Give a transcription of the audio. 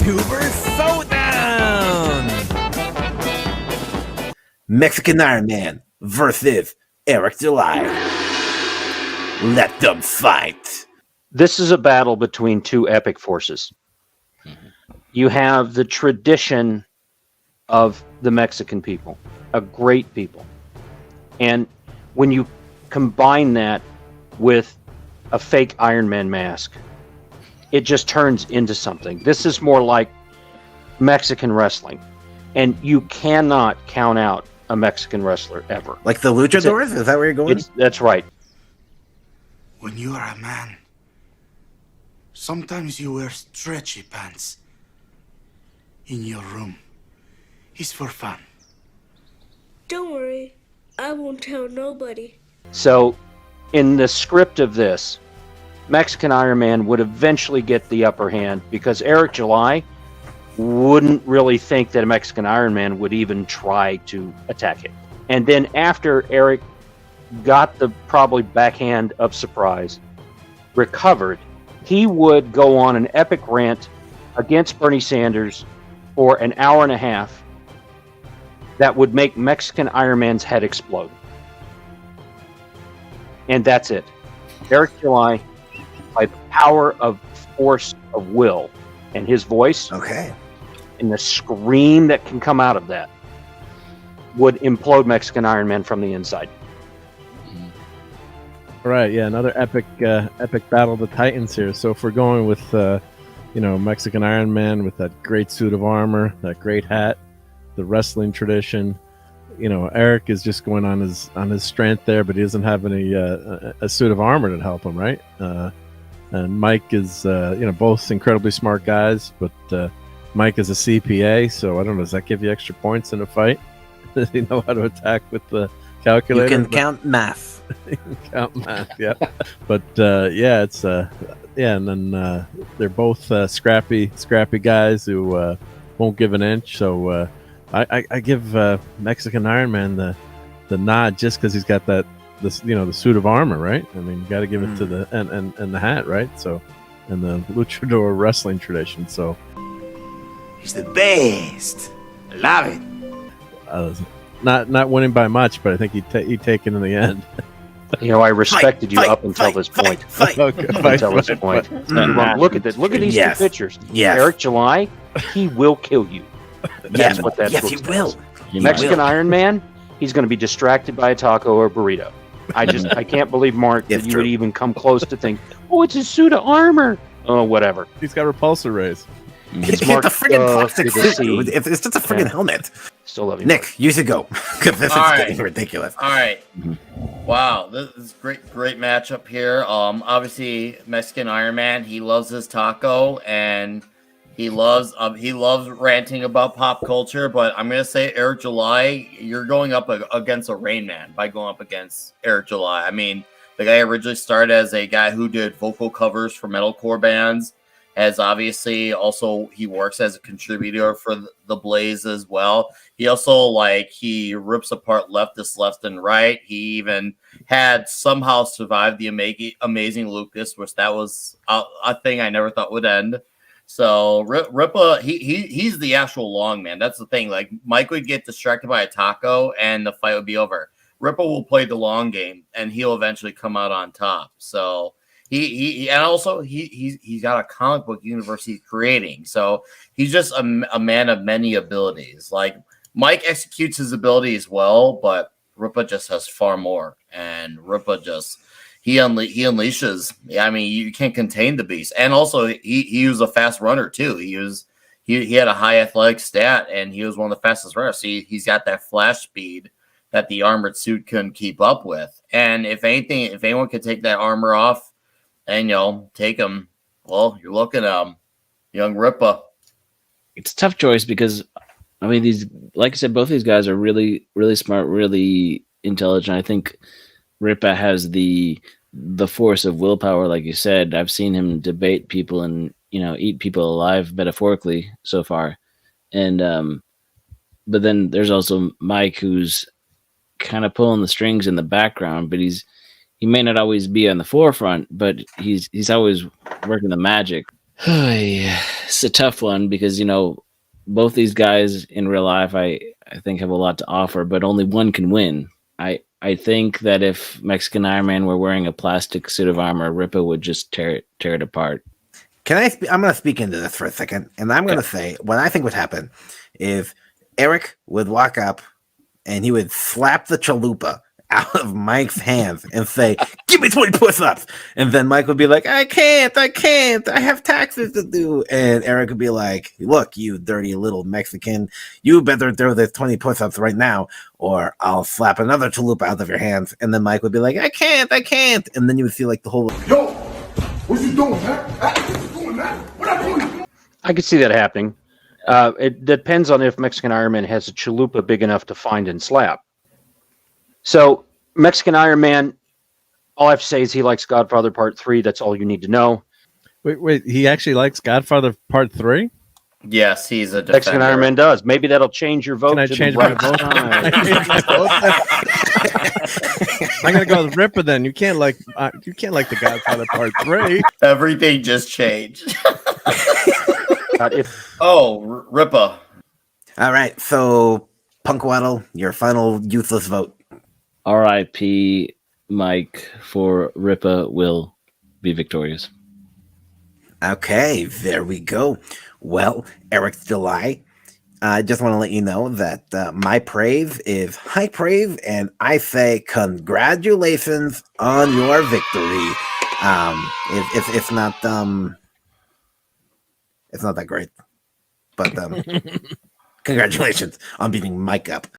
YouTuber Showdown! Mexican Ironman versus Eric July. Let them fight. This is a battle between two epic forces. You have the tradition of the Mexican people, a great people. And when you combine that with a fake Ironman mask, it just turns into something. This is more like Mexican wrestling. And you cannot count out a Mexican wrestler ever. Like the luchadors? Is that where you're going? That's right. When you are a man, sometimes you wear stretchy pants in your room. It's for fun. Don't worry, I won't tell nobody. So, in the script of this, Mexican Ironman would eventually get the upper hand because Eric July wouldn't really think that a Mexican Ironman would even try to attack him. And then after Eric got the probably backhand of surprise, recovered, he would go on an epic rant against Bernie Sanders for an hour and a half that would make Mexican Ironman's head explode. And that's it. Eric July, by the power of force of will and his voice, Okay. and the scream that can come out of that, would implode Mexican Ironman from the inside. All right, yeah, another epic battle of the Titans here. So if we're going with, Mexican Ironman with that great suit of armor, that great hat, the wrestling tradition, Eric is just going on his strength there, but he doesn't have any a suit of armor to help him, right? And Mike is, both incredibly smart guys, but Mike is a CPA, so I don't know, does that give you extra points in a fight? Does he know how to attack with the calculator? You can count math. Count math, yeah. But it's and then they're both scrappy guys who won't give an inch. So I give Mexican Ironman the nod just because he's got the suit of armor, right? I mean, you got to give it to the and the hat, right? So, and the luchador wrestling tradition. So He's the best. I love it. Not winning by much, but I think he'd take it in the end. I respected you up until this point. Until this point. Look at this. Look at these two pictures. Yes. Eric July, he will kill you. That's what that Yes, book he says. will. Mexican Ironman, he's going to be distracted by a taco or a burrito. I can't believe, Mark, that you would even come close to think, oh, it's a suit of armor. Oh, whatever. He's got repulsor rays. It's a friggin' plastic suit, dude. It's just a friggin' helmet. Still love you, Nick, Mark. you should go. Because this is getting ridiculous. All right. Wow, this is great matchup here. Obviously Mexican Ironman, he loves his taco and he loves ranting about pop culture. But I'm gonna say Eric July, you're going up against a Rain Man by going up against Eric July. I mean, the guy originally started as a guy who did vocal covers for metalcore bands. As obviously also he works as a contributor for the Blaze as well. He also he rips apart leftists left and right. He even had somehow survived the amazing Lucas, which that was a thing I never thought would end. So Rippa, he's the actual long man. That's the thing. Like Mike would get distracted by a taco and the fight would be over. Rippa will play the long game and he'll eventually come out on top. So he's got a comic book universe he's creating. So he's just a man of many abilities. Like Mike executes his abilities well, but Rippa just has far more. And Rippa just he unleashes. I mean, you can't contain the beast. And also he was a fast runner too. He had a high athletic stat and he was one of the fastest runners. So he's got that flash speed that the armored suit couldn't keep up with. And if anyone could take that armor off and take him, well, you're looking at young Rippa. It's a tough choice because I mean like I said, both these guys are really, really smart, really intelligent. I think Rippa has the force of willpower, like you said. I've seen him debate people and eat people alive metaphorically so far. And but then there's also Mike, who's kind of pulling the strings in the background, but he may not always be on the forefront, but he's always working the magic. It's a tough one because both these guys in real life, I think have a lot to offer, but only one can win. I think that if Mexican Iron Man were wearing a plastic suit of armor, Rippa would just tear it apart. I'm going to speak into this for a second, and I'm going to say what I think would happen if Eric would walk up and he would slap the chalupa out of Mike's hands and say, "Give me 20 push-ups." And then Mike would be like, I can't. I have taxes to do. And Eric would be like, "Look, you dirty little Mexican, you better throw this 20 push-ups right now, or I'll slap another chalupa out of your hands." And then Mike would be like, I can't. And then you would see like the whole... Yo, what you doing, man? What you doing, man? What I doing? I could see that happening. It depends on if Mexican Iron Man has a chalupa big enough to find and slap. So, Mexican Iron Man, all I have to say is he likes Godfather Part 3. That's all you need to know. Wait, he actually likes Godfather Part 3? Yes, he's a defender. Mexican Iron Man does. Maybe that'll change your vote. Can I change my vote? I'm gonna go with Rippa then. You can't like the Godfather Part 3. Everything just changed. Rippa. All right, so Punkwaddle, your final useless vote. R.I.P. Mike, for Rippa will be victorious. Okay, there we go. Well, Eric's July. I just want to let you know that my praise is high praise, and I say congratulations on your victory. It's not that great, but congratulations on beating Mike up.